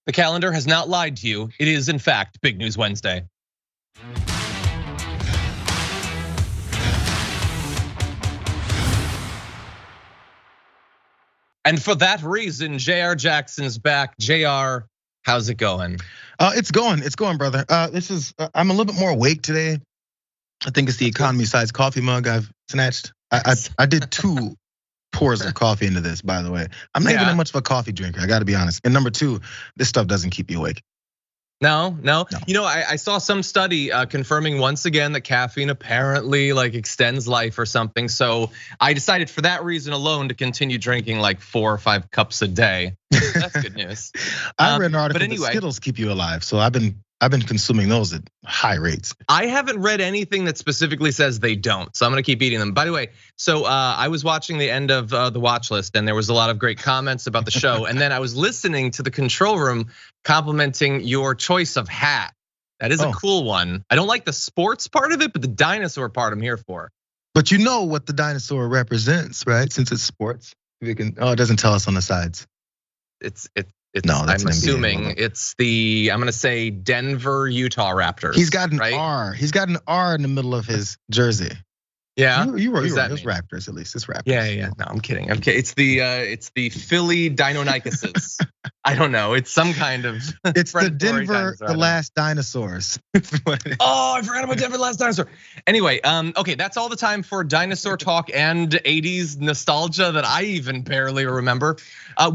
The calendar has not lied to you. It is, in fact, Big News Wednesday. And for that reason, Jayar Jackson's back. Jayar, how's it going? It's going, brother. I'm a little bit more awake today. I think it's the economy-sized coffee mug I've snatched. I did 2 pours of coffee into this, by the way. I'm not even that much of a coffee drinker, I gotta be honest. And number 2, this stuff doesn't keep you awake. No. You know, I saw some study confirming once again that caffeine apparently like extends life or something. So I decided for that reason alone to continue drinking like 4 or 5 cups a day. That's good news. I read an article that Skittles keep you alive, so I've been consuming those at high rates. I haven't read anything that specifically says they don't, so I'm gonna keep eating them. By the way, so I was watching the end of the watch list, and there was a lot of great comments about the show. And then I was listening to the control room complimenting your choice of hat. That is a cool one. I don't like the sports part of it, but the dinosaur part I'm here for. But you know what the dinosaur represents, right? Since it's sports, it doesn't tell us on the sides. I'm assuming it's I'm gonna say Denver, Utah Raptors. He's got an R. He's got an R in the middle of his jersey. Yeah, you were. It was Raptors, at least. It's Raptors. Yeah. No, I'm kidding. Okay, it's the Philly Deinonychuses. I don't know. It's some kind of. It's the Denver, the last dinosaurs. Oh, I forgot about Denver, the last dinosaur. Anyway, okay, that's all the time for dinosaur talk and '80s nostalgia that I even barely remember.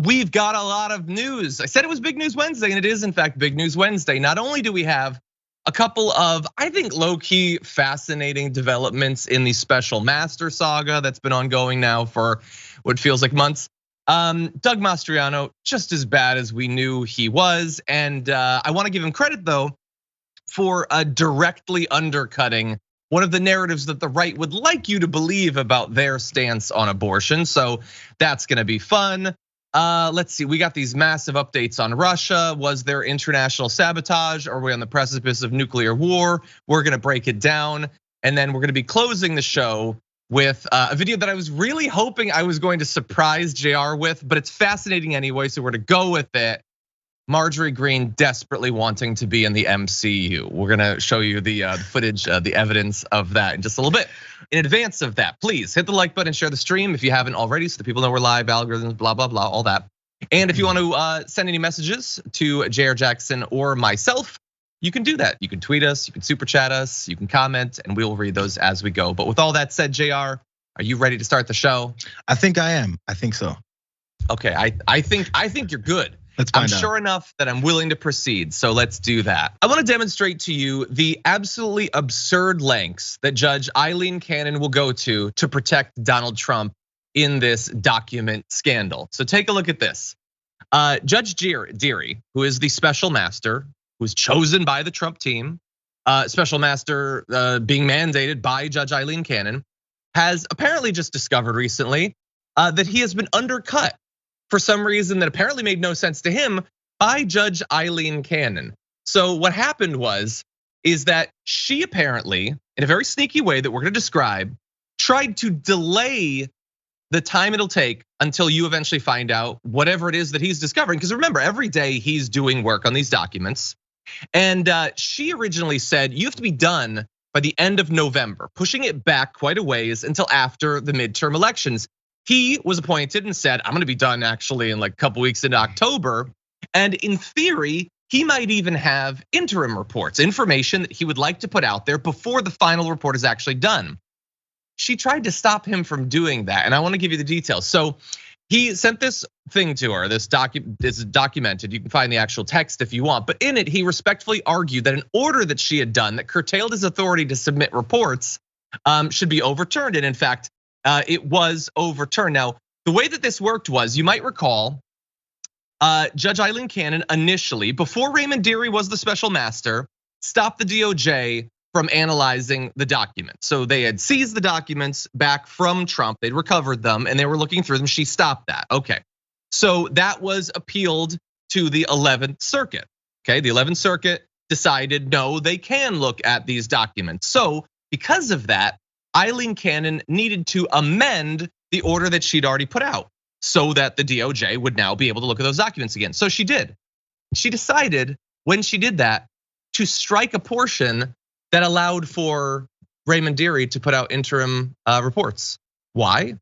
We've got a lot of news. I said it was Big News Wednesday, and it is in fact Big News Wednesday. Not only do we have a couple of, I think, low-key fascinating developments in the Special Master saga that's been ongoing now for what feels like months. Doug Mastriano, just as bad as we knew he was. And I wanna give him credit though, for directly undercutting one of the narratives that the right would like you to believe about their stance on abortion. So that's gonna be fun. Let's see, we got these massive updates on Russia. Was there international sabotage? Are we on the precipice of nuclear war? We're gonna break it down. And then we're gonna be closing the show with a video that I was really hoping I was going to surprise Jayar with, but it's fascinating anyway, so we're gonna go with it. Marjorie Greene desperately wanting to be in the MCU. We're gonna show you the footage, the evidence of that in just a little bit. In advance of that, please hit the like button, share the stream if you haven't already, so the people know we're live, algorithms, blah, blah, blah, all that. And if you want to send any messages to Jayar Jackson or myself, you can do that. You can tweet us, you can super chat us, you can comment, and we'll read those as we go. But with all that said, Jayar, are you ready to start the show? I think I am. I think so. Okay, I think you're good. I'm sure enough that I'm willing to proceed, so let's do that. I wanna demonstrate to you the absolutely absurd lengths that Judge Eileen Cannon will go to protect Donald Trump in this document scandal. So take a look at this. Judge Deary, who is the special master, who's chosen by the Trump team, special master being mandated by Judge Eileen Cannon, has apparently just discovered recently that he has been undercut for some reason that apparently made no sense to him by Judge Eileen Cannon. So what happened is that she apparently, in a very sneaky way that we're gonna describe, tried to delay the time it'll take until you eventually find out whatever it is that he's discovering. Because remember, every day he's doing work on these documents. And she originally said, you have to be done by the end of November, pushing it back quite a ways until after the midterm elections. He was appointed and said, I'm gonna be done actually in like a couple weeks in October. And in theory, he might even have interim reports, information that he would like to put out there before the final report is actually done. She tried to stop him from doing that, and I wanna give you the details. So he sent this thing to her, this is documented, you can find the actual text if you want, but in it, he respectfully argued that an order that she had done that curtailed his authority to submit reports should be overturned, and in fact, it was overturned. Now, the way that this worked was, you might recall, Judge Eileen Cannon initially, before Raymond Deary was the special master, stopped the DOJ from analyzing the documents. So they had seized the documents back from Trump, they'd recovered them, and they were looking through them. She stopped that, okay. So that was appealed to the 11th Circuit, okay? The 11th Circuit decided, no, they can look at these documents. So because of that, Eileen Cannon needed to amend the order that she'd already put out so that the DOJ would now be able to look at those documents again. So she did. she decided when she did that to strike a portion that allowed for Raymond Dearie to put out interim reports. Why?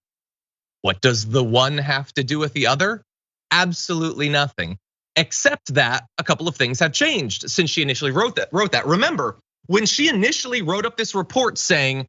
What does the one have to do with the other? Absolutely nothing, except that a couple of things have changed since she initially wrote that. Remember, when she initially wrote up this report saying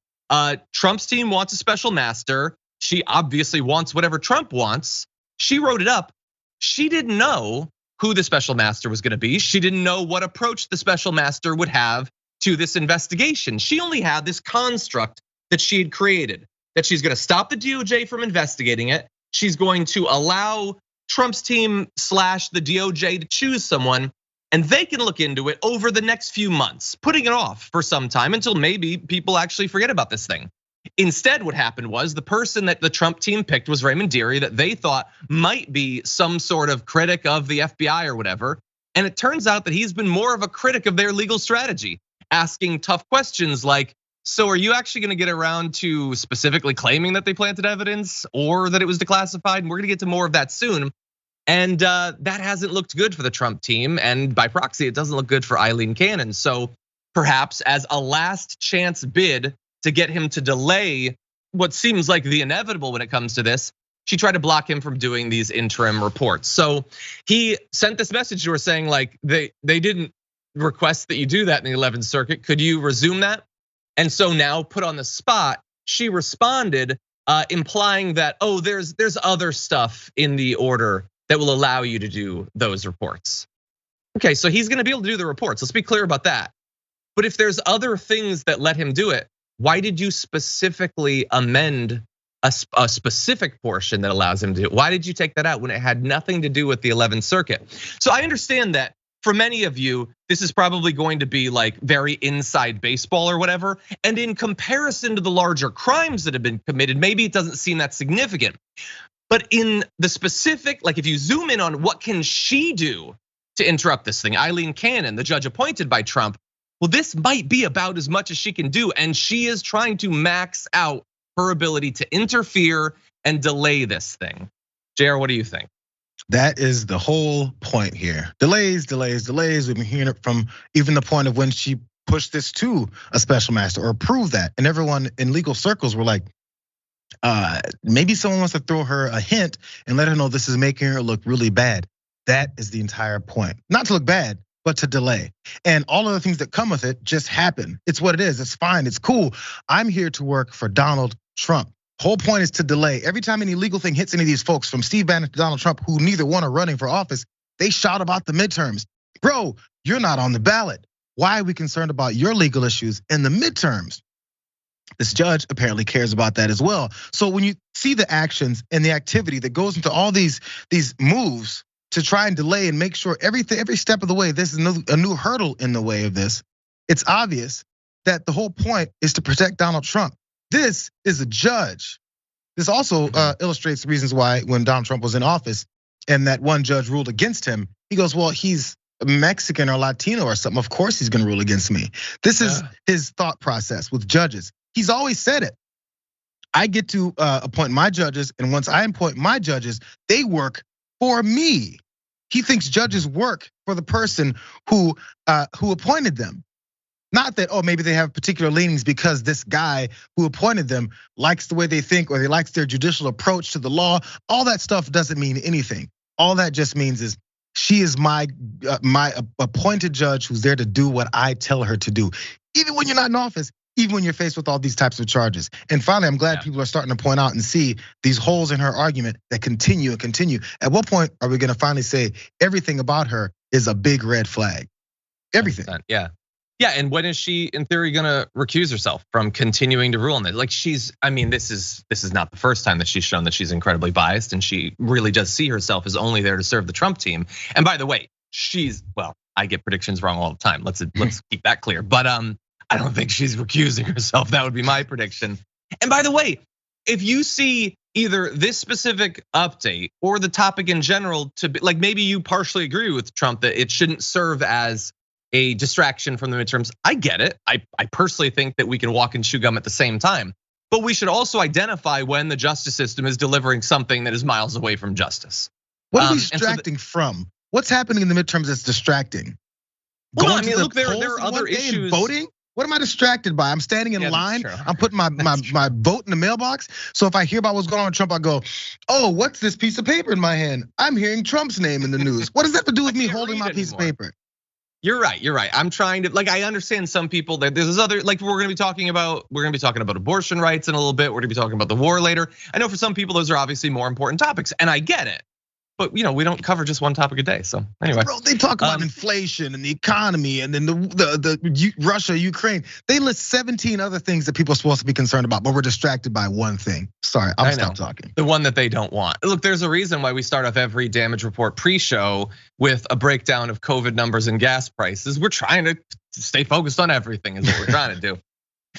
Trump's team wants a special master, she obviously wants whatever Trump wants. She wrote it up. She didn't know who the special master was going to be. She didn't know what approach the special master would have to this investigation. She only had this construct that she had created, that she's going to stop the DOJ from investigating it. She's going to allow Trump's team / the DOJ to choose someone, and they can look into it over the next few months, putting it off for some time until maybe people actually forget about this thing. Instead, what happened was the person that the Trump team picked was Raymond Dearie, that they thought might be some sort of critic of the FBI or whatever. And it turns out that he's been more of a critic of their legal strategy, asking tough questions like, so are you actually gonna get around to specifically claiming that they planted evidence or that it was declassified? And we're gonna get to more of that soon. And that hasn't looked good for the Trump team. And by proxy, it doesn't look good for Aileen Cannon. So perhaps as a last chance bid to get him to delay what seems like the inevitable when it comes to this, she tried to block him from doing these interim reports. So he sent this message to her saying like, they didn't request that you do that in the 11th Circuit. Could you resume that? And so now put on the spot, she responded implying that, oh, there's other stuff in the order that will allow you to do those reports. Okay, so he's gonna be able to do the reports. Let's be clear about that. But if there's other things that let him do it, why did you specifically amend a specific portion that allows him to do it? Why did you take that out when it had nothing to do with the 11th Circuit? So I understand that for many of you, this is probably going to be like very inside baseball or whatever. And in comparison to the larger crimes that have been committed, maybe it doesn't seem that significant. But in the specific, like if you zoom in on what can she do to interrupt this thing, Aileen Cannon, the judge appointed by Trump, well, this might be about as much as she can do. And she is trying to max out her ability to interfere and delay this thing. Jayar, what do you think? That is the whole point here. Delays, delays, delays. We've been hearing it from even the point of when she pushed this to a special master or approved that. And everyone in legal circles were like, maybe someone wants to throw her a hint and let her know this is making her look really bad. That is the entire point. Not to look bad, but to delay. And all of the things that come with it just happen. It's what it is, it's fine, it's cool. I'm here to work for Donald Trump. Whole point is to delay. Every time any legal thing hits any of these folks, from Steve Bannon to Donald Trump, who neither one are running for office, they shout about the midterms. Bro, you're not on the ballot. Why are we concerned about your legal issues in the midterms? This judge apparently cares about that as well. So when you see the actions and the activity that goes into all these moves to try and delay and make sure every step of the way, this is a new hurdle in the way of this, it's obvious that the whole point is to protect Donald Trump. This is a judge. This also illustrates the reasons why when Donald Trump was in office and that one judge ruled against him, he goes, well, he's Mexican or Latino or something. Of course he's gonna rule against me. This is his thought process with judges. He's always said it. I get to appoint my judges, and once I appoint my judges, they work for me. He thinks judges work for the person who appointed them. Not that, oh, maybe they have particular leanings because this guy who appointed them likes the way they think or they likes their judicial approach to the law. All that stuff doesn't mean anything. All that just means is she is my appointed judge who's there to do what I tell her to do. Even when you're not in office, even when you're faced with all these types of charges. And finally, I'm glad people are starting to point out and see these holes in her argument that continue and continue. At what point are we gonna finally say everything about her is a big red flag? Everything. Yeah, and when is she, in theory, gonna recuse herself from continuing to rule on it? Like I mean, this is not the first time that she's shown that she's incredibly biased, and she really does see herself as only there to serve the Trump team. And by the way, well, I get predictions wrong all the time. Let's keep that clear. But I don't think she's recusing herself. That would be my prediction. And by the way, if you see either this specific update or the topic in general to be like, maybe you partially agree with Trump that it shouldn't serve as a distraction from the midterms. I get it. I personally think that we can walk and chew gum at the same time. But we should also identify when the justice system is delivering something that is miles away from justice. What are we distracting from? What's happening in the midterms that's distracting? Well, I mean, look, there are other issues. Voting? What am I distracted by? I'm standing in line. I'm putting my vote in the mailbox. So if I hear about what's going on with Trump, I go, oh, what's this piece of paper in my hand? I'm hearing Trump's name in the news. What does that have to do with me holding my piece of paper? You're right. I'm trying to, like, I understand some people that there's other, like, we're gonna be talking about abortion rights in a little bit. We're gonna be talking about the war later. I know for some people those are obviously more important topics, and I get it. But we don't cover just one topic a day. So anyway, bro, they talk about inflation and the economy, and then the Russia, Ukraine. They list 17 other things that people are supposed to be concerned about, but we're distracted by one thing. Sorry, I'll stop talking. The one that they don't want. Look, there's a reason why we start off every damage report pre-show with a breakdown of COVID numbers and gas prices. We're trying to stay focused on everything, is what we're trying to do.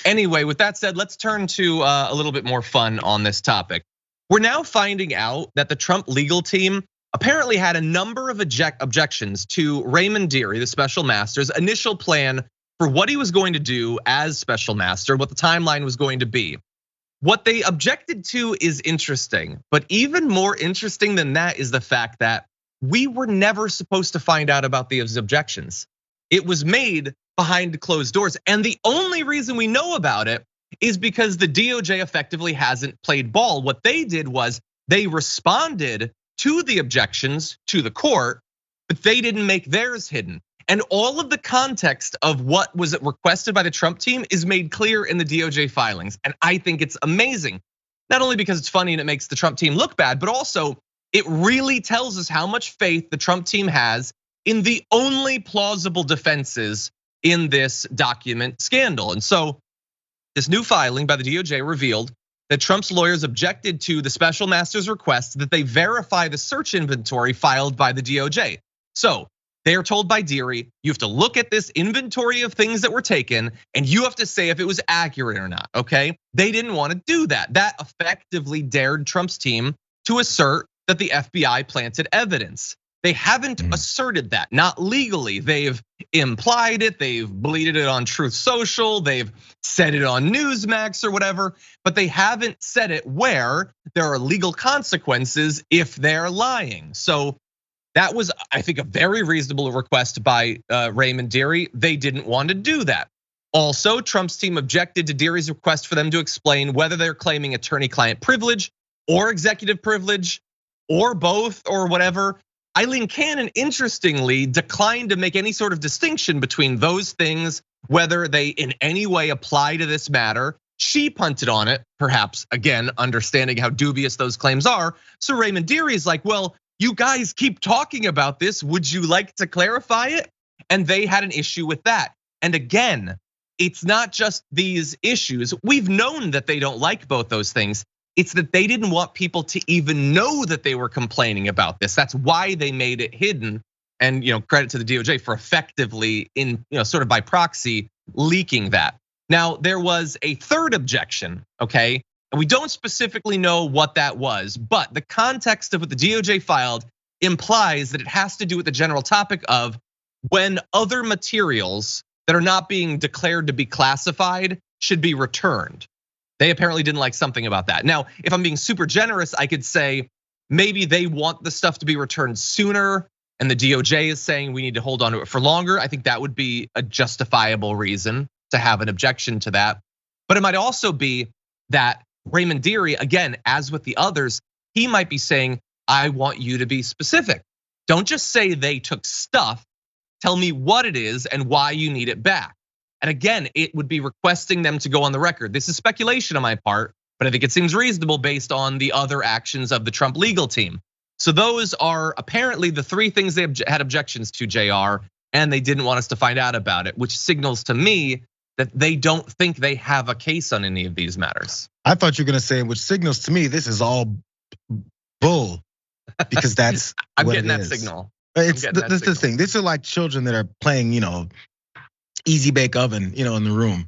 Anyway, with that said, let's turn to a little bit more fun on this topic. We're now finding out that the Trump legal team apparently had a number of objections to Raymond Dearie, the special master's initial plan for what he was going to do as special master, what the timeline was going to be. What they objected to is interesting, but even more interesting than that is the fact that we were never supposed to find out about these objections. It was made behind closed doors, and the only reason we know about it is because the DOJ effectively hasn't played ball. What they did was they responded to the objections to the court, but they didn't make theirs hidden. And all of the context of what was requested by the Trump team is made clear in the DOJ filings. And I think it's amazing, not only because it's funny and it makes the Trump team look bad, but also it really tells us how much faith the Trump team has in the only plausible defenses in this document scandal. And so this new filing by the DOJ revealed that Trump's lawyers objected to the special master's request that they verify the search inventory filed by the DOJ. So they are told by Dearie, you have to look at this inventory of things that were taken and you have to say if it was accurate or not, okay? They didn't want to do that. That effectively dared Trump's team to assert that the FBI planted evidence. They haven't asserted that, not legally. They've implied it, they've bleated it on Truth Social, they've said it on Newsmax or whatever, but they haven't said it where there are legal consequences if they're lying. So that was, I think, a very reasonable request by Raymond Dearie. They didn't want to do that. Also, Trump's team objected to Dearie's request for them to explain whether they're claiming attorney-client privilege or executive privilege or both or whatever. Eileen Cannon, interestingly, declined to make any sort of distinction between those things, whether they in any way apply to this matter. She punted on it, perhaps, again, understanding how dubious those claims are. So Raymond Dearie is like, well, you guys keep talking about this. Would you like to clarify it? And they had an issue with that. And again, it's not just these issues. We've known that they don't like both those things. It's that they didn't want people to even know that they were complaining about this. That's why they made it hidden. And credit to the DOJ for effectively, sort of by proxy, leaking that. Now, there was a third objection, okay? And we don't specifically know what that was, but the context of what the DOJ filed implies that it has to do with the general topic of when other materials that are not being declared to be classified should be returned. They apparently didn't like something about that. Now, if I'm being super generous, I could say maybe they want the stuff to be returned sooner and the DOJ is saying we need to hold on to it for longer. I think that would be a justifiable reason to have an objection to that. But it might also be that Raymond Dearie, again, as with the others, he might be saying, I want you to be specific. Don't just say they took stuff. Tell me what it is and why you need it back. And again, it would be requesting them to go on the record. This is speculation on my part, but I think it seems reasonable based on the other actions of the Trump legal team. So those are apparently the three things they had objections to, Jayar, and they didn't want us to find out about it, which signals to me that they don't think they have a case on any of these matters. I thought you were gonna say, which signals to me this is all bull, because that's I'm what getting it that is. signal. It's the thing. These are like children that are playing, easy bake oven, in the room,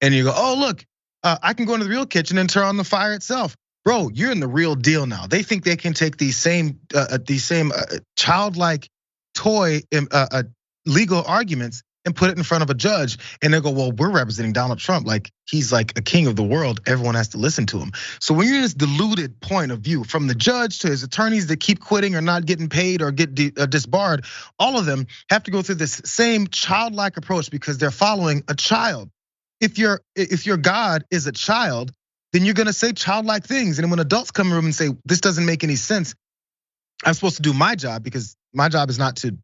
and you go, oh look, I can go into the real kitchen and turn on the fire itself. Bro, you're in the real deal now. They think they can take these same childlike toy legal arguments and put it in front of a judge, and they'll go, well, we're representing Donald Trump like he's like a king of the world. Everyone has to listen to him. So when you're in this diluted point of view, from the judge to his attorneys that keep quitting or not getting paid or get disbarred, all of them have to go through this same childlike approach because they're following a child. If your God is a child, then you're gonna say childlike things. And when adults come in the room and say, this doesn't make any sense, I'm supposed to do my job because my job is not to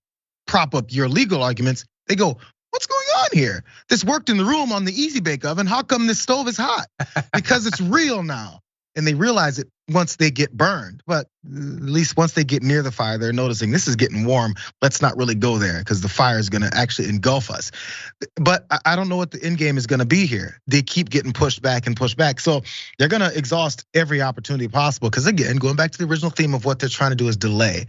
prop up your legal arguments. They go, what's going on here? This worked in the room on the Easy Bake Oven. How come this stove is hot? Because it's real now. And they realize it once they get burned. But at least once they get near the fire, they're noticing this is getting warm. Let's not really go there because the fire is gonna actually engulf us. But I don't know what the end game is gonna be here. They keep getting pushed back and pushed back. So they're gonna exhaust every opportunity possible. Because again, going back to the original theme of what they're trying to do is delay.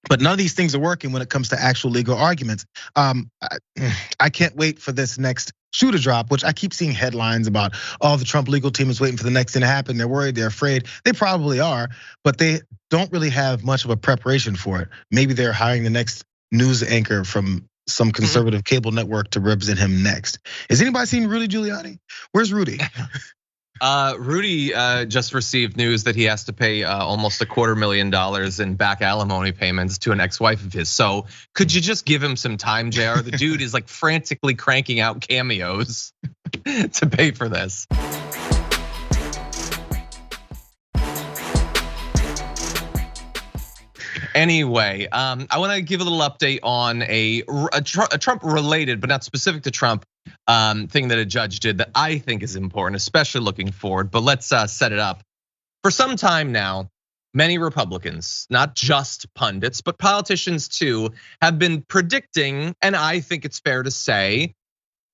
But none of these things are working when it comes to actual legal arguments. I can't wait for this next shoe to drop, which I keep seeing headlines about, oh, the Trump legal team is waiting for the next thing to happen. They're worried, they're afraid. They probably are, but they don't really have much of a preparation for it. Maybe they're hiring the next news anchor from some conservative cable network to represent him next. Has anybody seen Rudy Giuliani? Where's Rudy? Rudy just received news that he has to pay almost $250,000 in back alimony payments to an ex-wife of his. So could you just give him some time, Jayar? The dude is like frantically cranking out cameos to pay for this. Anyway, I want to give a little update on a Trump-related, but not specific to Trump, thing that a judge did that I think is important, especially looking forward. But let's set it up. For some time now, many Republicans, not just pundits, but politicians too, have been predicting, and I think it's fair to say,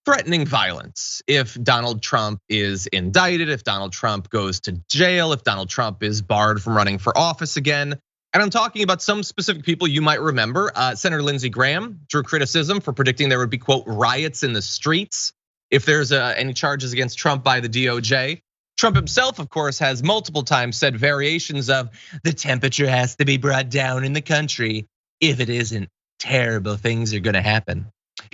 threatening violence. If Donald Trump is indicted, if Donald Trump goes to jail, if Donald Trump is barred from running for office again. And I'm talking about some specific people you might remember. Senator Lindsey Graham drew criticism for predicting there would be, quote, riots in the streets if there's any charges against Trump by the DOJ. Trump himself, of course, has multiple times said variations of the temperature has to be brought down in the country. If it isn't, terrible things are gonna happen.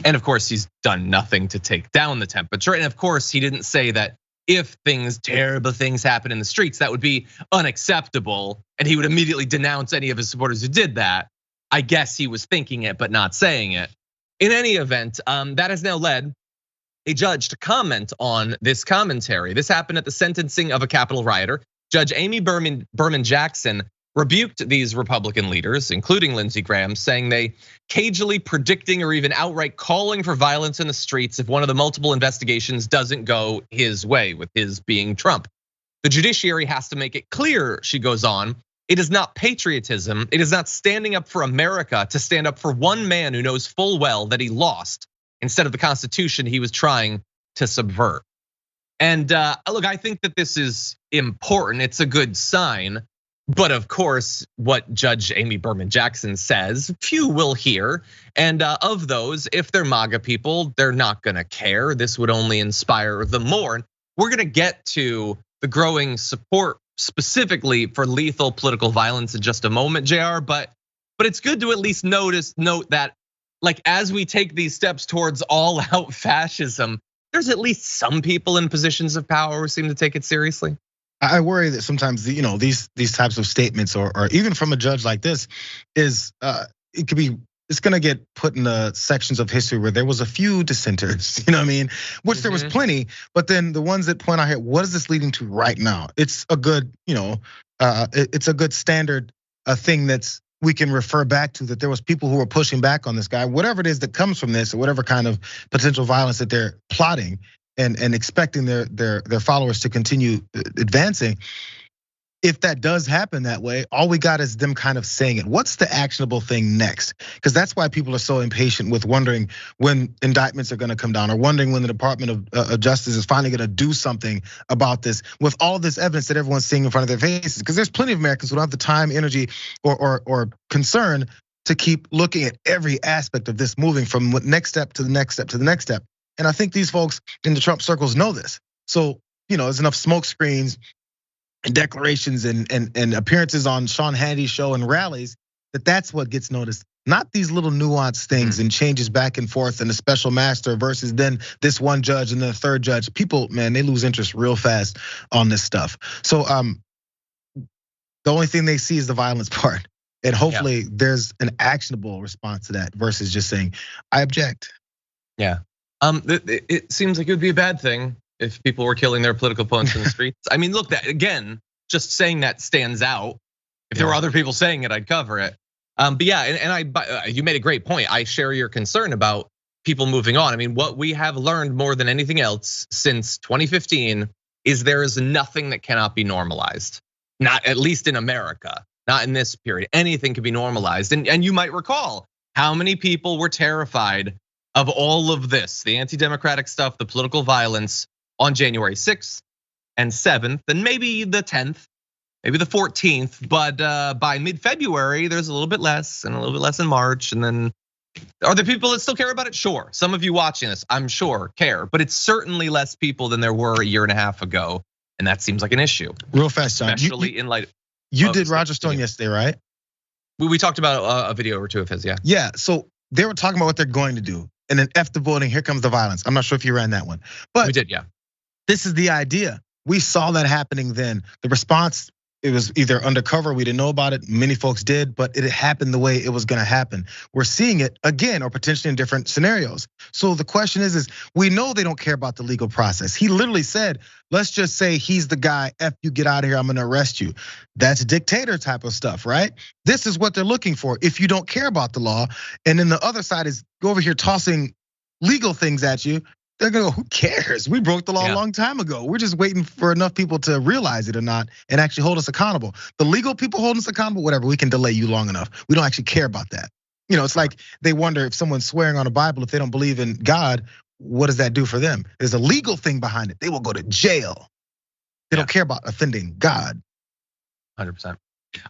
And of course, he's done nothing to take down the temperature. And of course, he didn't say that if terrible things happen in the streets, that would be unacceptable. And he would immediately denounce any of his supporters who did that. I guess he was thinking it, but not saying it. In any event, that has now led a judge to comment on this commentary. This happened at the sentencing of a Capitol rioter. Judge Amy Berman Jackson rebuked these Republican leaders, including Lindsey Graham, saying they cagily predicting or even outright calling for violence in the streets if one of the multiple investigations doesn't go his way, with his being Trump. The judiciary has to make it clear, she goes on, it is not patriotism, it is not standing up for America to stand up for one man who knows full well that he lost instead of the Constitution he was trying to subvert. And look, I think that this is important, it's a good sign. But of course, what Judge Amy Berman Jackson says, few will hear. And of those, if they're MAGA people, they're not gonna care. This would only inspire them more. We're gonna get to the growing support specifically for lethal political violence in just a moment, Jayar. But it's good to at least note that, like, as we take these steps towards all-out fascism, there's at least some people in positions of power who seem to take it seriously. I worry that sometimes these types of statements, or even from a judge like this, is it's gonna get put in the sections of history where there was a few dissenters, you know what I mean? Which there was plenty, but then the ones that point out here, what is this leading to right now? It's a good, it's a good standard thing that's we can refer back to, that there was people who were pushing back on this guy, whatever it is that comes from this, or whatever kind of potential violence that they're plotting and expecting their followers to continue advancing. If that does happen that way, all we got is them kind of saying it. What's the actionable thing next? Because that's why people are so impatient with wondering when indictments are gonna come down, or wondering when the Department of Justice is finally gonna do something about this, with all this evidence that everyone's seeing in front of their faces. Because there's plenty of Americans who don't have the time, energy, or concern to keep looking at every aspect of this, moving from next step to the next step to the next step. And I think these folks in the Trump circles know this. So, there's enough smoke screens and declarations and appearances on Sean Hannity's show and rallies that's what gets noticed. not these little nuanced things and changes back and forth and the special master versus then this one judge and then a third judge. People, man, they lose interest real fast on this stuff. So the only thing they see is the violence part. And hopefully there's an actionable response to that versus just saying, I object. Yeah, it seems like it would be a bad thing if people were killing their political opponents in the streets. I mean, look, that again, just saying that stands out. If there were other people saying it, I'd cover it. But yeah, and you made a great point. I share your concern about people moving on. I mean, what we have learned more than anything else since 2015 is there is nothing that cannot be normalized. Not at least in America, not in this period. Anything can be normalized. And you might recall how many people were terrified of all of this, the anti-democratic stuff, the political violence on January 6th and 7th, and maybe the 10th, maybe the 14th, but by mid-February, there's a little bit less and a little bit less in March. And then are there people that still care about it? Sure, some of you watching this, I'm sure, care, but it's certainly less people than there were a year and a half ago. And that seems like an issue. Real fast, John. Especially in light. You did Roger Stone yesterday, right? We talked about a video or two of his, yeah. Yeah, so they were talking about what they're going to do. And then F the voting, here comes the violence. I'm not sure if you ran that one. But we did, yeah. This is the idea. We saw that happening then. The response, it was either undercover, we didn't know about it, many folks did, but it happened the way it was gonna happen. We're seeing it again, or potentially in different scenarios. So the question is we know they don't care about the legal process. He literally said, let's just say he's the guy, F you, get out of here, I'm gonna arrest you. That's dictator type of stuff, right? This is what they're looking for if you don't care about the law. And then the other side is go over here tossing legal things at you. They're gonna go, who cares? We broke the law a long time ago. We're just waiting for enough people to realize it or not and actually hold us accountable. The legal people holding us accountable, whatever, we can delay you long enough. We don't actually care about that. It's like they wonder if someone's swearing on a Bible, if they don't believe in God, what does that do for them? There's a legal thing behind it. They will go to jail. They don't care about offending God. 100%.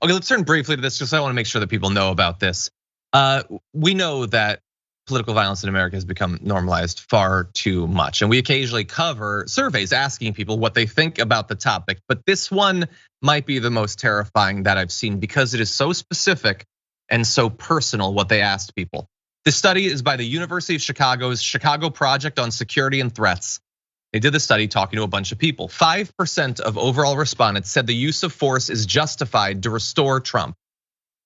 Okay, let's turn briefly to this, just I want to make sure that people know about this. We know that political violence in America has become normalized far too much. And we occasionally cover surveys asking people what they think about the topic. But this one might be the most terrifying that I've seen because it is so specific and so personal what they asked people. This study is by the University of Chicago's Chicago Project on Security and Threats. They did the study talking to a bunch of people. 5% of overall respondents said the use of force is justified to restore Trump.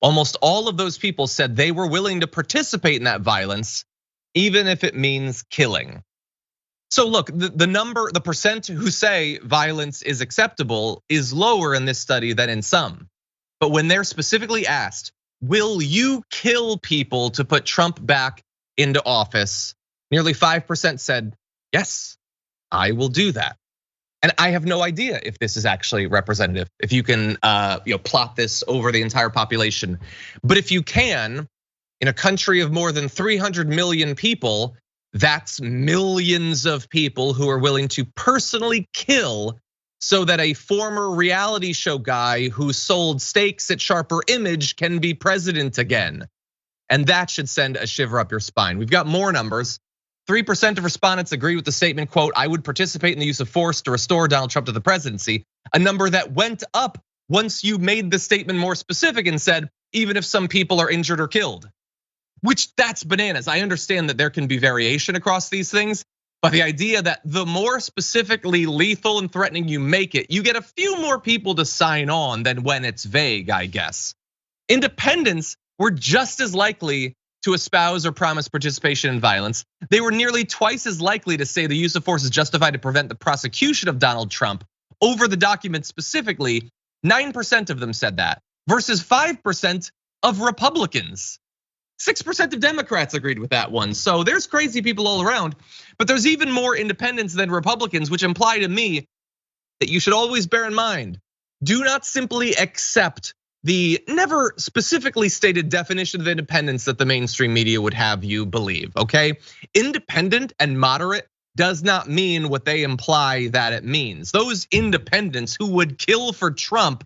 Almost all of those people said they were willing to participate in that violence, even if it means killing. So look, the percent who say violence is acceptable is lower in this study than in some. But when they're specifically asked, will you kill people to put Trump back into office? Nearly 5% said, yes, I will do that. And I have no idea if this is actually representative, if you can plot this over the entire population. But if you can, in a country of more than 300 million people, that's millions of people who are willing to personally kill so that a former reality show guy who sold steaks at Sharper Image can be president again. And that should send a shiver up your spine. We've got more numbers. 3% of respondents agree with the statement, quote, I would participate in the use of force to restore Donald Trump to the presidency, a number that went up once you made the statement more specific and said, even if some people are injured or killed, which that's bananas. I understand that there can be variation across these things, but the idea that the more specifically lethal and threatening you make it, you get a few more people to sign on than when it's vague, I guess. Independents were just as likely to espouse or promise participation in violence. They were nearly twice as likely to say the use of force is justified to prevent the prosecution of Donald Trump over the document specifically. 9% of them said that versus 5% of Republicans. 6% of Democrats agreed with that one. So there's crazy people all around, but there's even more independents than Republicans, which imply to me that you should always bear in mind, do not simply accept the never specifically stated definition of independence that the mainstream media would have you believe, okay? Independent and moderate does not mean what they imply that it means. Those independents who would kill for Trump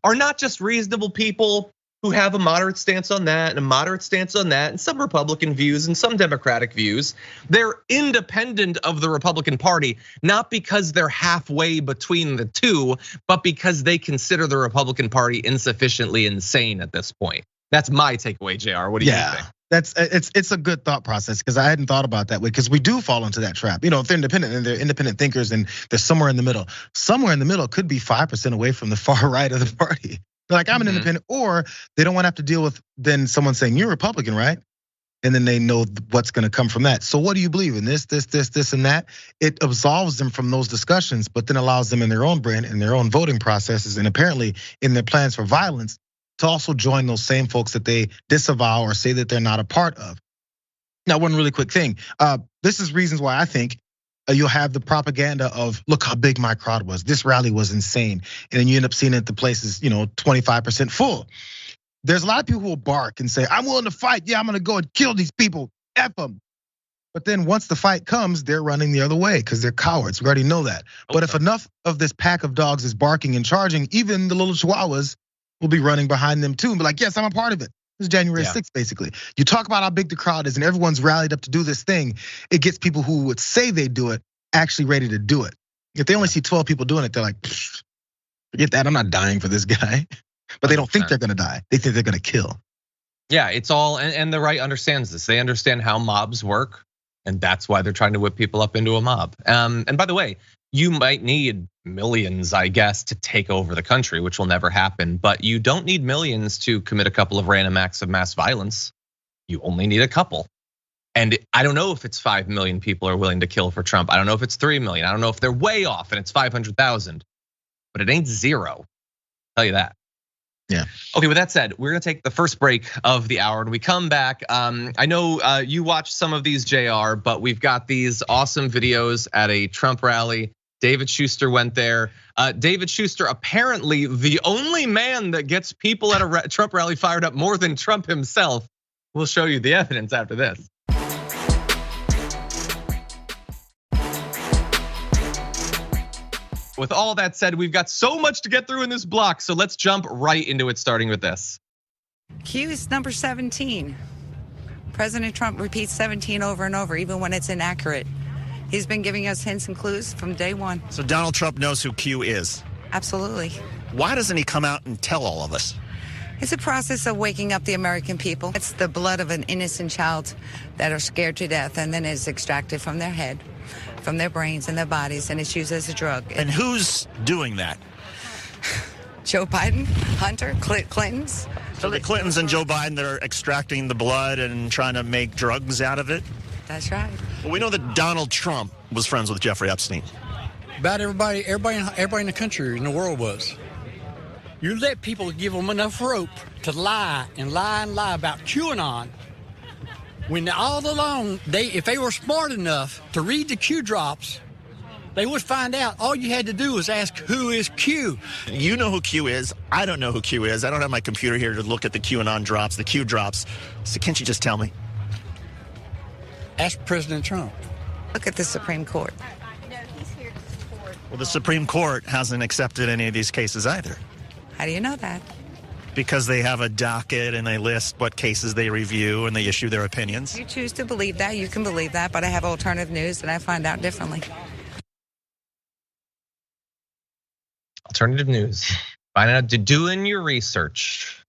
are not just reasonable people who have a moderate stance on that and a moderate stance on that and some Republican views and some Democratic views. They're independent of the Republican Party, not because they're halfway between the two, but because they consider the Republican Party insufficiently insane at this point. That's my takeaway, Jayar. What do you think? It's a good thought process because I hadn't thought about that way, because we do fall into that trap. If they're independent and they're independent thinkers and they're somewhere in the middle. Somewhere in the middle could be 5% away from the far right of the party. They're like, I'm an independent, or they don't want to have to deal with then someone saying, you're a Republican, right? And then they know what's gonna come from that. So what do you believe in? This, and that? It absolves them from those discussions, but then allows them in their own brain, in their own voting processes, and apparently in their plans for violence, to also join those same folks that they disavow or say that they're not a part of. Now, one really quick thing. This is reasons why I think you'll have the propaganda of, look how big my crowd was. This rally was insane. And then you end up seeing it the places, 25% full. There's a lot of people who will bark and say, I'm willing to fight. Yeah, I'm gonna go and kill these people, F them. But then once the fight comes, they're running the other way because they're cowards. We already know that. But if enough of this pack of dogs is barking and charging, even the little chihuahuas will be running behind them too and be like, yes, I'm a part of it. This is January 6th, basically. You talk about how big the crowd is and everyone's rallied up to do this thing. It gets people who would say they do it actually ready to do it. If they only see 12 people doing it, they're like, forget that, I'm not dying for this guy. But they don't think they're gonna die. They think they're gonna kill. Yeah, it's all, and the right understands this. They understand how mobs work, and that's why they're trying to whip people up into a mob. And by the way, you might need millions, I guess, to take over the country, which will never happen. But you don't need millions to commit a couple of random acts of mass violence. You only need a couple. And I don't know if it's 5 million people are willing to kill for Trump. I don't know if it's 3 million. I don't know if they're way off and it's 500,000. But it ain't zero. I'll tell you that. Yeah. Okay, with that said, we're gonna take the first break of the hour. When we come back, I know you watched some of these, Jayar, but we've got these awesome videos at a Trump rally. David Schuster went there. David Schuster, apparently the only man that gets people at a Trump rally fired up more than Trump himself. We'll show you the evidence after this. With all that said, we've got so much to get through in this block, so let's jump right into it, starting with this. Q is number 17. President Trump repeats 17 over and over, even when it's inaccurate. He's been giving us hints and clues from day one. So Donald Trump knows who Q is? Absolutely. Why doesn't he come out and tell all of us? It's a process of waking up the American people. It's the blood of an innocent child that are scared to death, and then it's extracted from their head, from their brains and their bodies, and it's used as a drug. And who's doing that? Joe Biden, Hunter, Clintons. So the Clintons and Joe Biden that are extracting the blood and trying to make drugs out of it? That's right. Well, we know that Donald Trump was friends with Jeffrey Epstein. About everybody in the country, in the world was. You let people give them enough rope to lie and lie and lie about QAnon. When all along, if they were smart enough to read the Q drops, they would find out. All you had to do was ask, who is Q? You know who Q is. I don't know who Q is. I don't have my computer here to look at the QAnon drops, the Q drops. So can't you just tell me? Ask President Trump. Look at the Supreme Court. Well, the Supreme Court hasn't accepted any of these cases either. How do you know that? Because they have a docket and they list what cases they review and they issue their opinions. You choose to believe that, you can believe that, but I have alternative news and I find out differently. Alternative news. Find out, doing your research.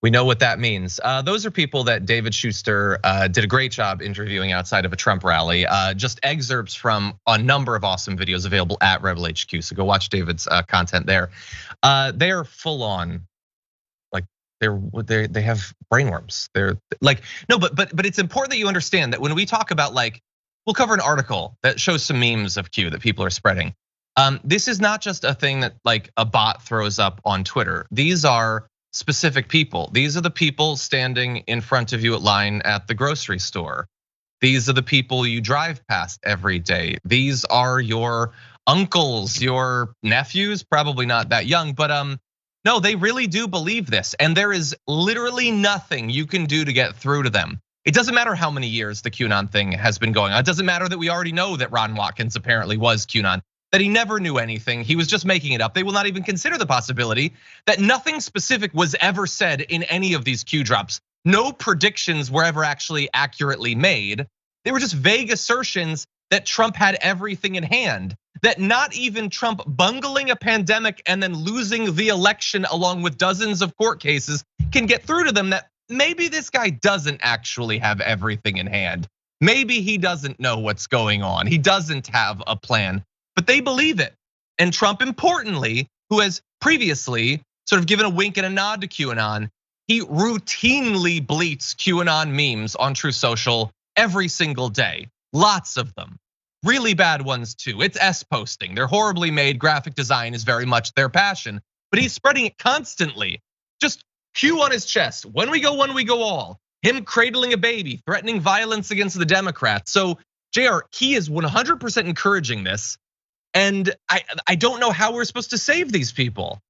We know what that means. Those are people that David Schuster did a great job interviewing outside of a Trump rally. Just excerpts from a number of awesome videos available at Rebel HQ. So go watch David's content there. They are full on, like they have brainworms. They're like, no, but it's important that you understand that when we talk about, like, we'll cover an article that shows some memes of Q that people are spreading. This is not just a thing that like a bot throws up on Twitter. These are specific people. These are the people standing in front of you at line at the grocery store. These are the people you drive past every day. These are your uncles, your nephews, probably not that young, but no, they really do believe this. And there is literally nothing you can do to get through to them. It doesn't matter how many years the QAnon thing has been going on. It doesn't matter that we already know that Ron Watkins apparently was QAnon, that he never knew anything. He was just making it up. They will not even consider the possibility that nothing specific was ever said in any of these Q drops. No predictions were ever actually accurately made. They were just vague assertions that Trump had everything in hand, that not even Trump bungling a pandemic and then losing the election along with dozens of court cases can get through to them, that maybe this guy doesn't actually have everything in hand. Maybe he doesn't know what's going on. He doesn't have a plan, but they believe it. And Trump, importantly, who has previously sort of given a wink and a nod to QAnon, he routinely bleats QAnon memes on True Social every single day. Lots of them. Really bad ones too. It's S-posting. They're horribly made. Graphic design is very much their passion, but he's spreading it constantly. Just Q on his chest. When we go all. Him cradling a baby, threatening violence against the Democrats. So Jayar, he is 100% encouraging this. And I don't know how we're supposed to save these people.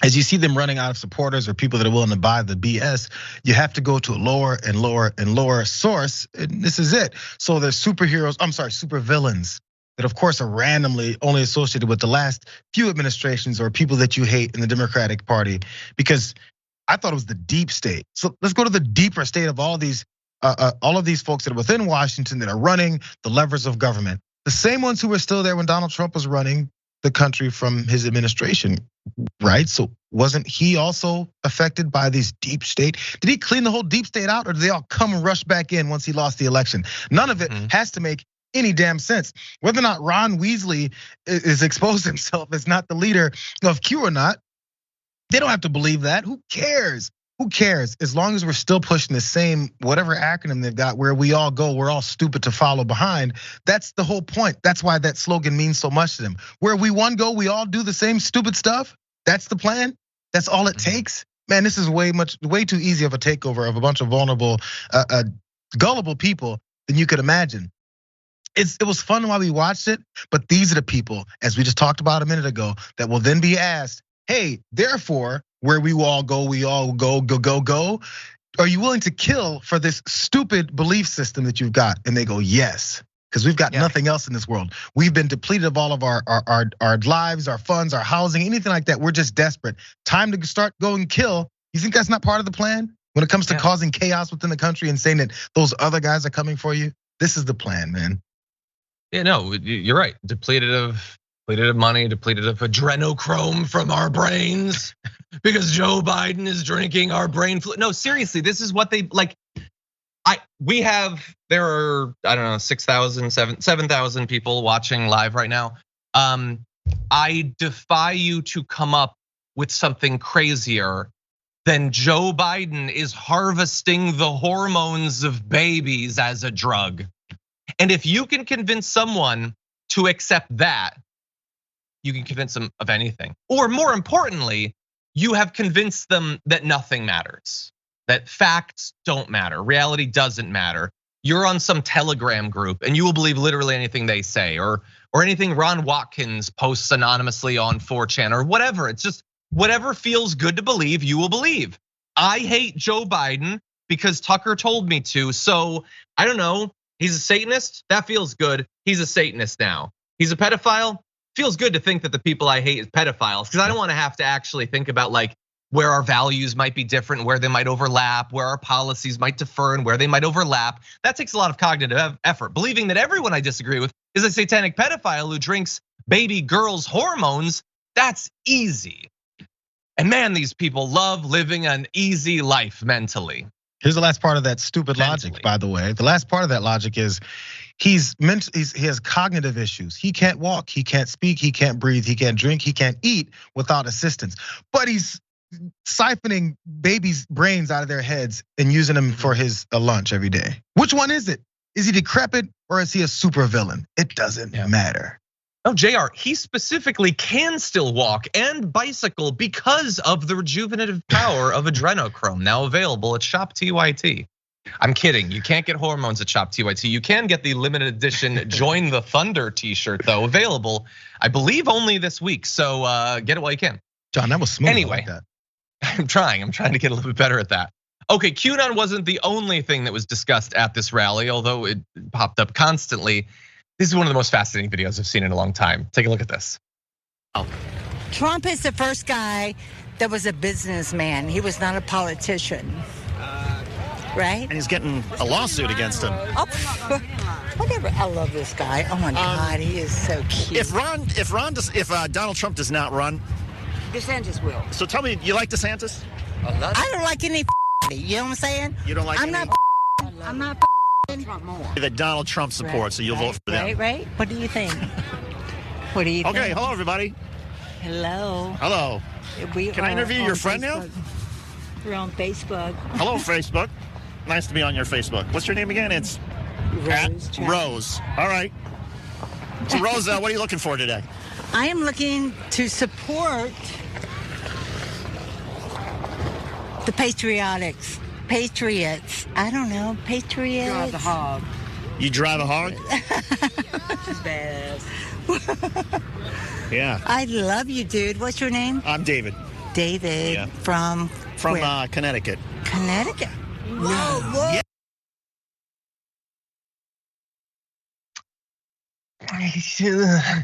As you see them running out of supporters or people that are willing to buy the BS, you have to go to a lower and lower and lower source. And this is it. So there's super villains that of course are randomly only associated with the last few administrations or people that you hate in the Democratic Party, because I thought it was the deep state. So let's go to the deeper state of all of these folks that are within Washington that are running the levers of government. The same ones who were still there when Donald Trump was running the country from his administration, right? So wasn't he also affected by these deep state? Did he clean the whole deep state out, or did they all come and rush back in once he lost the election? None of it has to make any damn sense. Whether or not Ron Weasley is exposed himself as not the leader of Q or not, they don't have to believe that. Who cares? Who cares? As long as we're still pushing the same, whatever acronym they've got, where we all go, we're all stupid to follow behind. That's the whole point. That's why that slogan means so much to them. Where we one go, we all do the same stupid stuff. That's the plan. That's all it takes. Man, this is way too easy of a takeover of a bunch of vulnerable, gullible people than you could imagine. It was fun while we watched it, but these are the people, as we just talked about a minute ago, that will then be asked, hey, therefore, where we all go, go. Are you willing to kill for this stupid belief system that you've got? And they go, yes, because we've got nothing else in this world. We've been depleted of all of our lives, our funds, our housing, anything like that. We're just desperate. Time to start going kill. You think that's not part of the plan? When it comes to causing chaos within the country and saying that those other guys are coming for you? This is the plan, man. Yeah, no, you're right. Depleted of money, depleted of adrenochrome from our brains because Joe Biden is drinking our brain fluid. No, seriously, this is what they like. There are, I don't know, 6,000, 7,000 people watching live right now. I defy you to come up with something crazier than Joe Biden is harvesting the hormones of babies as a drug. And if you can convince someone to accept that, you can convince them of anything. Or more importantly, you have convinced them that nothing matters, that facts don't matter, reality doesn't matter. You're on some Telegram group and you will believe literally anything they say, or anything Ron Watkins posts anonymously on 4chan or whatever. It's just whatever feels good to believe, you will believe. I hate Joe Biden because Tucker told me to. So I don't know, he's a Satanist, that feels good. He's a Satanist now. He's a pedophile. Feels good to think that the people I hate is pedophiles, because I don't want to have to actually think about like where our values might be different, where they might overlap, where our policies might differ and where they might overlap. That takes a lot of cognitive effort. Believing that everyone I disagree with is a satanic pedophile who drinks baby girls' hormones, that's easy. And man, these people love living an easy life mentally. Here's the last part of that stupid logic, by the way. The last part of that logic is he has cognitive issues. He can't walk, he can't speak, he can't breathe, he can't drink, he can't eat without assistance. But he's siphoning babies' brains out of their heads and using them for his lunch every day. Which one is it? Is he decrepit or is he a super villain? It doesn't matter. No, Jayar, he specifically can still walk and bicycle because of the rejuvenative power of adrenochrome, now available at Shop TYT. I'm kidding, you can't get hormones at Shop TYT. You can get the limited edition Join the Thunder t-shirt though, available, I believe only this week. So get it while you can. John, that was smooth. Anyway, like that. I'm trying to get a little bit better at that. Okay, QAnon wasn't the only thing that was discussed at this rally, although it popped up constantly. This is one of the most fascinating videos I've seen in a long time. Take a look at this. Trump is the first guy that was a businessman. He was not a politician, right? And he's getting a lawsuit against him. Oh, whatever. I love this guy. Oh my God, he is so cute. If Donald Trump does not run, DeSantis will. So tell me, you like DeSantis? I don't like any patriotic. You know what I'm saying? You don't like I'm any- not that Donald Trump supports, so you'll vote for them. Right. What do you think? What do you think? Okay, hello everybody. Hello. Hello. Can I interview your friend now? We're on Facebook. Hello, Facebook. Nice to be on your Facebook. What's your name again? It's Rose. Rose. All right. So Rose, what are you looking for today? I am looking to support the patriots. I don't know, patriots. Drive the hog. You drive a hog? She's badass. Yeah. I love you, dude. What's your name? I'm David. David. Yeah. From where? Connecticut. Connecticut. Whoa. Yeah.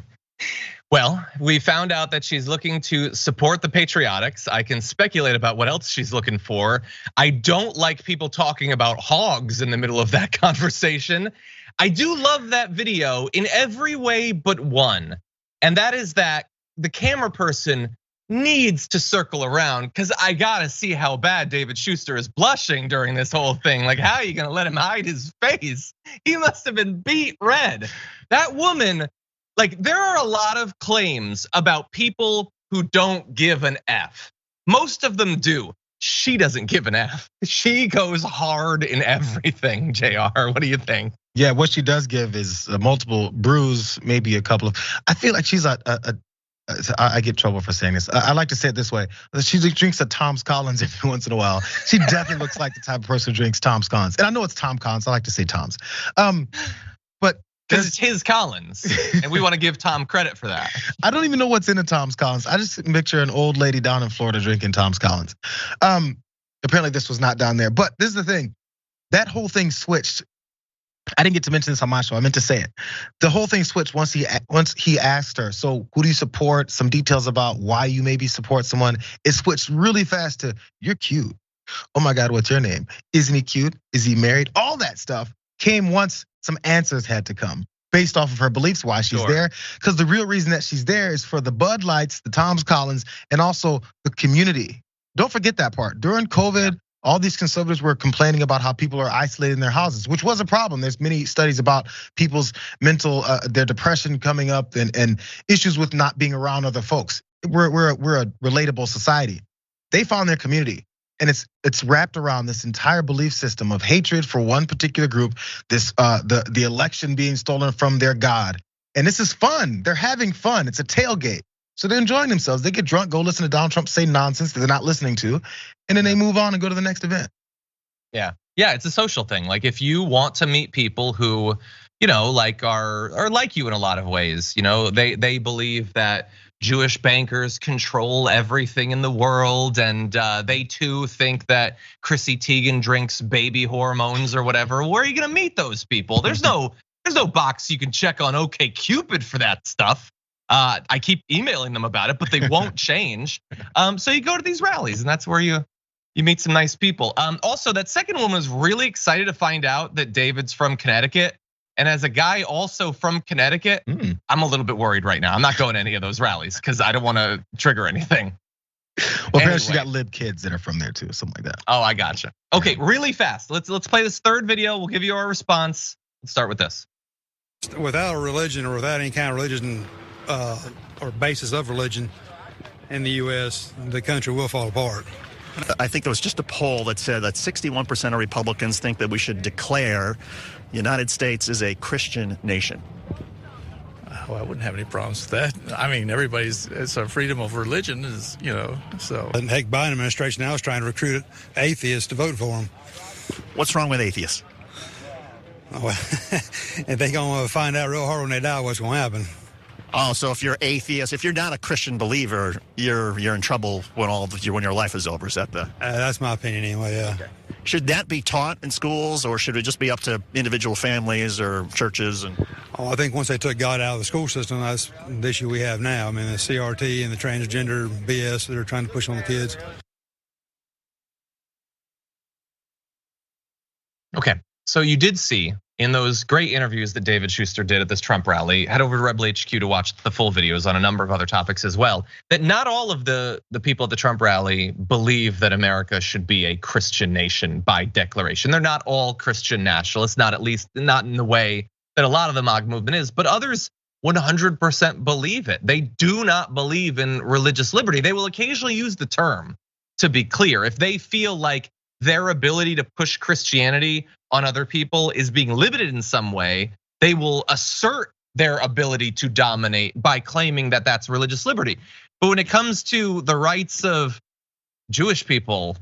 Well, we found out that she's looking to support the patriotics. I can speculate about what else she's looking for. I don't like people talking about hogs in the middle of that conversation. I do love that video in every way but one. And that is that the camera person needs to circle around, because I gotta see how bad David Schuster is blushing during this whole thing. Like, how are you gonna let him hide his face? He must have been beat red. That woman, like, there are a lot of claims about people who don't give an F. Most of them do. She doesn't give an F. She goes hard in everything, JR. What do you think? Yeah, what she does give is a multiple bruise, maybe a couple of. I feel like she's I get trouble for saying this. I like to say it this way: she drinks a Tom's Collins every once in a while. She definitely looks like the type of person who drinks Tom's Collins, and I know it's Tom Collins. I like to say Tom's, but because it's his Collins, and we want to give Tom credit for that. I don't even know what's in a Tom's Collins. I just picture an old lady down in Florida drinking Tom's Collins. Apparently this was not down there, but this is the thing: that whole thing switched. I didn't get to mention this on my show. I meant to say it. The whole thing switched once he asked her, so who do you support? Some details about why you maybe support someone. It switched really fast to, you're cute. Oh my God, what's your name? Isn't he cute? Is he married? All that stuff came once some answers had to come based off of her beliefs why she's there. Because the real reason that she's there is for the Bud Lights, the Tom's Collins, and also the community. Don't forget that part. During COVID, all these conservatives were complaining about how people are isolated in their houses, which was a problem. There's many studies about people's mental, their depression coming up and issues with not being around other folks. We're a relatable society. They found their community, and it's wrapped around this entire belief system of hatred for one particular group. This the election being stolen from their God, and this is fun. They're having fun. It's a tailgate. So they're enjoying themselves. They get drunk, go listen to Donald Trump say nonsense that they're not listening to, and then they move on and go to the next event. Yeah, it's a social thing. Like, if you want to meet people who, like are like you in a lot of ways, they believe that Jewish bankers control everything in the world, and they too think that Chrissy Teigen drinks baby hormones or whatever. Where are you gonna meet those people? There's no box you can check on OkCupid for that stuff. I keep emailing them about it, but they won't change. So you go to these rallies, and that's where you meet some nice people. Also, that second woman was really excited to find out that David's from Connecticut. And as a guy also from Connecticut, I'm a little bit worried right now. I'm not going to any of those rallies because I don't want to trigger anything. Well, apparently she got lib kids that are from there too, something like that. Oh, I gotcha. Okay, really fast. Let's play this third video. We'll give you our response. Let's start with this. Without a religion or without any kind of religion or basis of religion in the US, the country will fall apart. I think there was just a poll that said that 61% of Republicans think that we should declare the United States is a Christian nation. Well, I wouldn't have any problems with that. I mean, it's a freedom of religion, so. And heck, Biden administration now is trying to recruit atheists to vote for him. What's wrong with atheists? Well, if they're gonna find out real hard when they die what's gonna happen. Oh, so if you're atheist, if you're not a Christian believer, you're in trouble when your life is over. Is that the? That's my opinion anyway. Yeah. Okay. Should that be taught in schools, or should it just be up to individual families or churches? I think once they took God out of the school system, that's the issue we have now. I mean, the CRT and the transgender BS that they're trying to push on the kids. Okay, so you did see in those great interviews that David Schuster did at this Trump rally, head over to Rebel HQ to watch the full videos on a number of other topics as well, that not all of the people at the Trump rally believe that America should be a Christian nation by declaration. They're not all Christian nationalists, not in the way that a lot of the MAGA movement is, but others 100% believe it. They do not believe in religious liberty. They will occasionally use the term, to be clear. If they feel like their ability to push Christianity on other people is being limited in some way, they will assert their ability to dominate by claiming that that's religious liberty. But when it comes to the rights of Jewish people,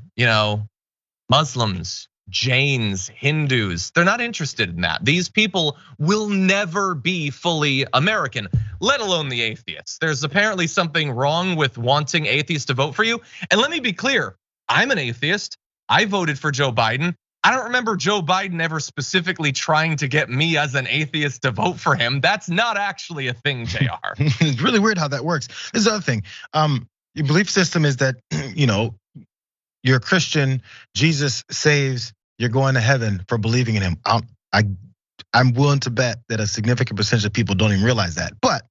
Muslims, Jains, Hindus, they're not interested in that. These people will never be fully American, let alone the atheists. There's apparently something wrong with wanting atheists to vote for you. And let me be clear, I'm an atheist. I voted for Joe Biden. I don't remember Joe Biden ever specifically trying to get me as an atheist to vote for him. That's not actually a thing, Jayar. It's really weird how that works. This is the other thing. Your belief system is that, you're a Christian, Jesus saves, you're going to heaven for believing in him. I'm willing to bet that a significant percentage of people don't even realize that. But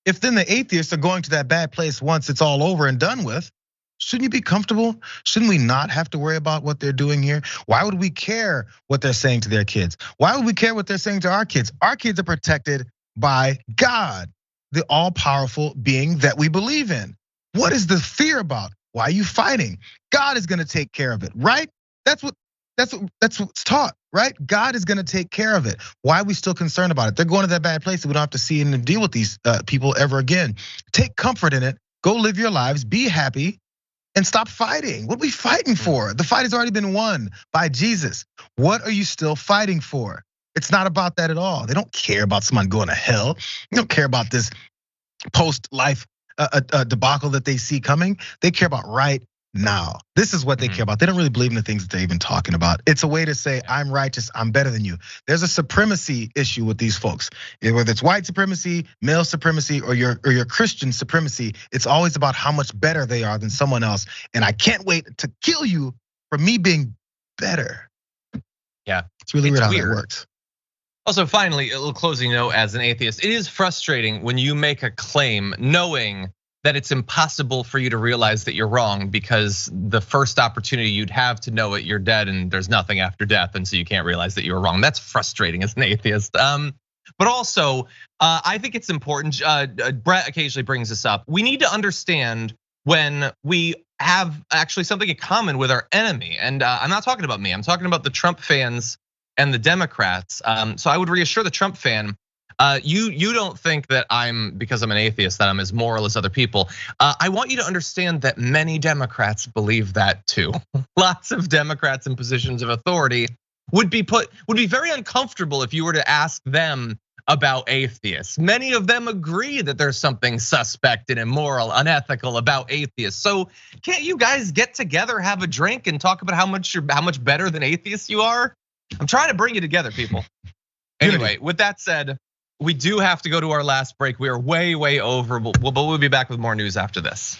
if then the atheists are going to that bad place once it's all over and done with, shouldn't you be comfortable? Shouldn't we not have to worry about what they're doing here? Why would we care what they're saying to their kids? Why would we care what they're saying to our kids? Our kids are protected by God, the all-powerful being that we believe in. What is the fear about? Why are you fighting? God is gonna take care of it, right? That's what's taught, right? God is gonna take care of it. Why are we still concerned about it? They're going to that bad place that we don't have to see and deal with these people ever again. Take comfort in it. Go live your lives, be happy, and stop fighting. What are we fighting for? The fight has already been won by Jesus. What are you still fighting for? It's not about that at all. They don't care about someone going to hell. They don't care about this post-life debacle that they see coming. They care about right now. This is what they care about. They don't really believe in the things that they're even talking about. It's a way to say, I'm righteous, I'm better than you. There's a supremacy issue with these folks. Whether it's white supremacy, male supremacy, or your Christian supremacy, it's always about how much better they are than someone else. And I can't wait to kill you for me being better. Yeah, it's really weird how that works. Also, finally, a little closing note as an atheist, it is frustrating when you make a claim knowing that it's impossible for you to realize that you're wrong because the first opportunity you'd have to know it, you're dead and there's nothing after death, and so you can't realize that you were wrong. That's frustrating as an atheist. But also, I think it's important, Brett occasionally brings this up. We need to understand when we have actually something in common with our enemy. And I'm not talking about me, I'm talking about the Trump fans and the Democrats. So I would reassure the Trump fan, you don't think that because I'm an atheist, that I'm as moral as other people. I want you to understand that many Democrats believe that too. Lots of Democrats in positions of authority would be very uncomfortable if you were to ask them about atheists. Many of them agree that there's something suspect and immoral, unethical about atheists. So can't you guys get together, have a drink, and talk about how much better than atheists you are? I'm trying to bring you together, people. Anyway, with that said, we do have to go to our last break. We are way over, but we'll be back with more news after this.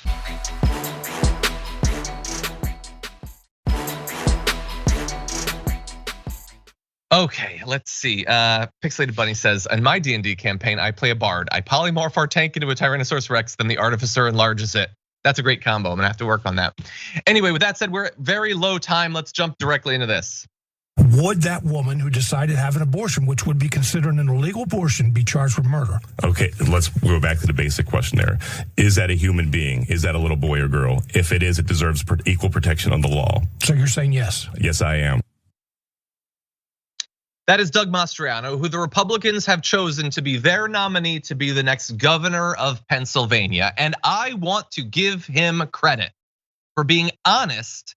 Okay, let's see. Pixelated Bunny says, in my D&D campaign, I play a bard. I polymorph our tank into a Tyrannosaurus Rex, then the artificer enlarges it. That's a great combo. I'm gonna have to work on that. Anyway, with that said, we're at very low time. Let's jump directly into this. Would that woman who decided to have an abortion, which would be considered an illegal abortion, be charged with murder? Okay, let's go back to the basic question there. Is that a human being? Is that a little boy or girl? If it is, it deserves equal protection under the law. So you're saying yes? Yes, I am. That is Doug Mastriano, who the Republicans have chosen to be their nominee to be the next governor of Pennsylvania. And I want to give him credit for being honest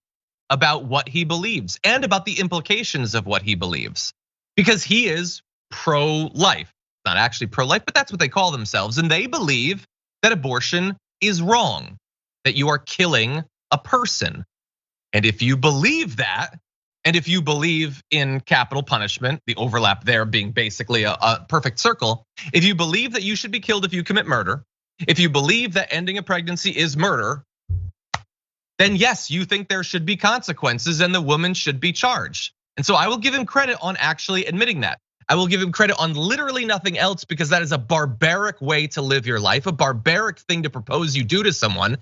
about what he believes and about the implications of what he believes, because he is pro-life. Not actually pro-life, but that's what they call themselves. And they believe that abortion is wrong, that you are killing a person. And if you believe that, and if you believe in capital punishment, the overlap there being basically a perfect circle, if you believe that you should be killed if you commit murder, if you believe that ending a pregnancy is murder, then yes, you think there should be consequences and the woman should be charged. And so I will give him credit on actually admitting that. I will give him credit on literally nothing else, because that is a barbaric way to live your life, a barbaric thing to propose you do to someone.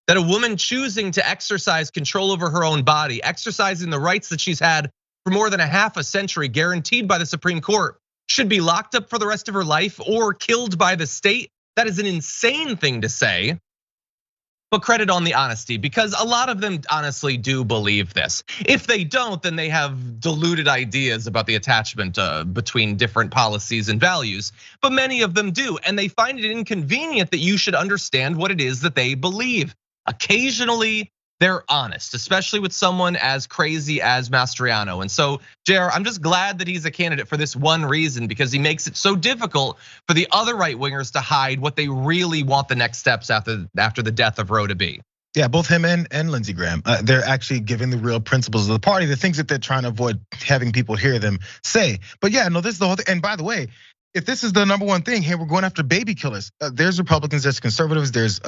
That a woman choosing to exercise control over her own body, exercising the rights that she's had for more than a half a century, guaranteed by the Supreme Court, should be locked up for the rest of her life or killed by the state. That is an insane thing to say. But credit on the honesty, because a lot of them honestly do believe this. If they don't, then they have deluded ideas about the attachment between different policies and values. But many of them do, and they find it inconvenient that you should understand what it is that they believe. Occasionally, they're honest, especially with someone as crazy as Mastriano. And so, Jayar, I'm just glad that he's a candidate for this one reason, because he makes it so difficult for the other right wingers to hide what they really want the next steps after the death of Roe to be. Yeah, both him and Lindsey Graham, they're actually giving the real principles of the party, the things that they're trying to avoid having people hear them say. But yeah, no, this is the whole thing. And by the way, if this is the number one thing, hey, we're going after baby killers. There's Republicans, there's conservatives, there's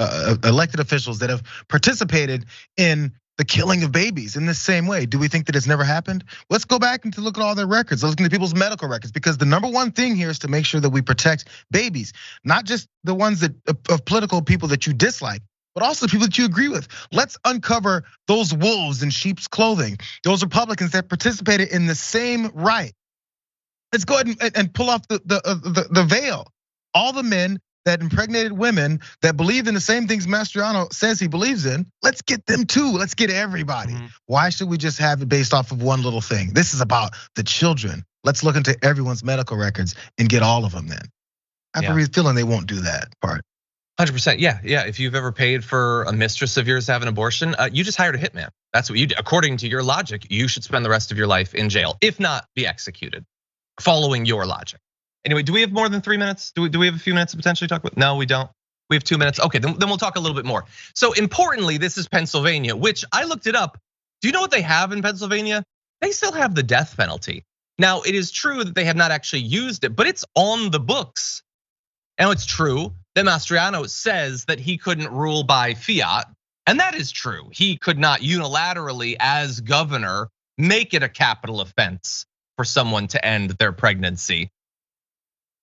elected officials that have participated in the killing of babies in the same way. Do we think that it's never happened? Let's go back and to look at all their records. Let's look into people's medical records, because the number one thing here is to make sure that we protect babies, not just the ones that of political people that you dislike, but also people that you agree with. Let's uncover those wolves in sheep's clothing, those Republicans that participated in the same right. Let's go ahead and pull off the veil. All the men that impregnated women that believe in the same things Mastriano says he believes in, let's get them too. Let's get everybody. Why should we just have it based off of one little thing? This is about the children. Let's look into everyone's medical records and get all of them then. I have a feeling they won't do that part. 100%, yeah. If you've ever paid for a mistress of yours to have an abortion, you just hired a hitman. That's what you do. According to your logic, you should spend the rest of your life in jail, if not be executed. Following your logic. Anyway, do we have more than 3 minutes? Do we have a few minutes to potentially talk about? No, we don't. We have 2 minutes. Okay, then we'll talk a little bit more. So importantly, this is Pennsylvania, which I looked it up. Do you know what they have in Pennsylvania? They still have the death penalty. Now, it is true that they have not actually used it, but it's on the books. And it's true that Mastriano says that he couldn't rule by fiat, and that is true. He could not unilaterally, as governor, make it a capital offense for someone to end their pregnancy.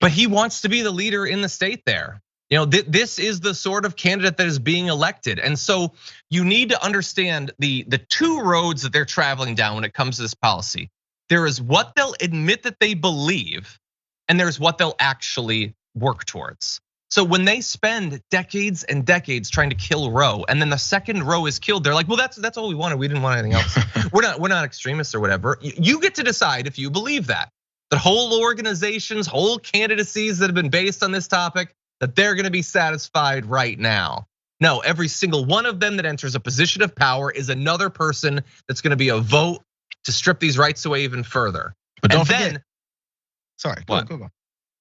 But he wants to be the leader in the state there. This is the sort of candidate that is being elected. And so you need to understand the two roads that they're traveling down when it comes to this policy. There is what they'll admit that they believe, and there's what they'll actually work towards. So when they spend decades and decades trying to kill Roe, and then the second Roe is killed, they're like, well, that's all we wanted. We didn't want anything else. We're not extremists or whatever. You get to decide if you believe that. The whole organizations, whole candidacies that have been based on this topic, that they're gonna be satisfied right now. No, every single one of them that enters a position of power is another person that's gonna be a vote to strip these rights away even further. But don't forget. Sorry, go.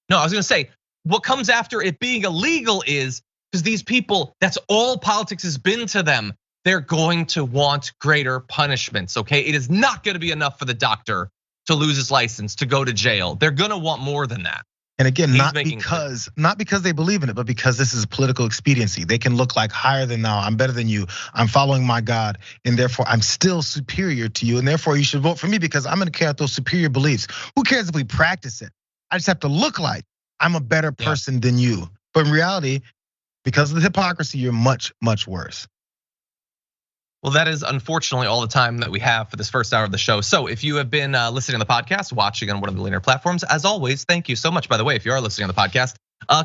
No, I was gonna say, what comes after it being illegal is, because these people, that's all politics has been to them. They're going to want greater punishments, okay? It is not gonna be enough for the doctor to lose his license, to go to jail. They're gonna want more than that. And again, not because they believe in it, but because this is a political expediency. They can look like higher than thou. I'm better than you. I'm following my God, and therefore I'm still superior to you. And therefore you should vote for me because I'm gonna carry out those superior beliefs. Who cares if we practice it? I just have to look like I'm a better person than you. But in reality, because of the hypocrisy, you're much, much worse. Well, that is unfortunately all the time that we have for this first hour of the show. So if you have been listening to the podcast, watching on one of the linear platforms, as always, thank you so much. By the way, if you are listening on the podcast,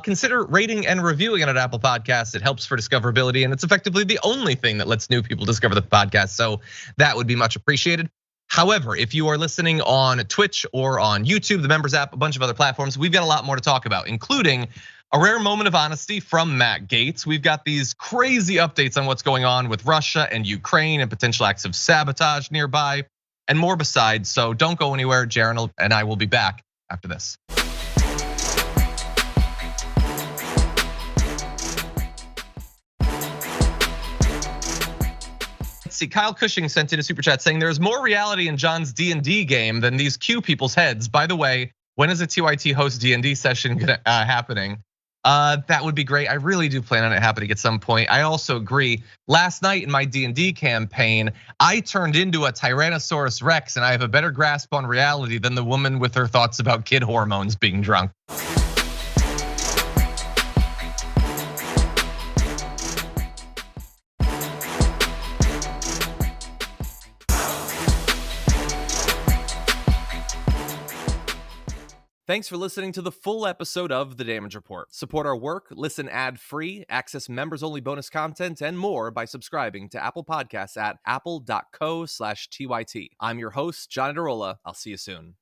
consider rating and reviewing it at Apple Podcasts. It helps for discoverability, and it's effectively the only thing that lets new people discover the podcast. So that would be much appreciated. However, if you are listening on Twitch or on YouTube, the Members app, a bunch of other platforms, we've got a lot more to talk about, including a rare moment of honesty from Matt Gaetz. We've got these crazy updates on what's going on with Russia and Ukraine and potential acts of sabotage nearby, and more besides. So don't go anywhere. Jayar and I will be back after this. See, Kyle Cushing sent in a super chat saying there's more reality in John's D&D game than these Q people's heads. By the way, when is a TYT host D&D session happening? That would be great. I really do plan on it happening at some point. I also agree. Last night in my D&D campaign, I turned into a Tyrannosaurus Rex, and I have a better grasp on reality than the woman with her thoughts about kid hormones being drunk. Thanks for listening to the full episode of The Damage Report. Support our work, listen ad-free, access members-only bonus content, and more by subscribing to Apple Podcasts at apple.co/TYT. I'm your host, John Adarola. I'll see you soon.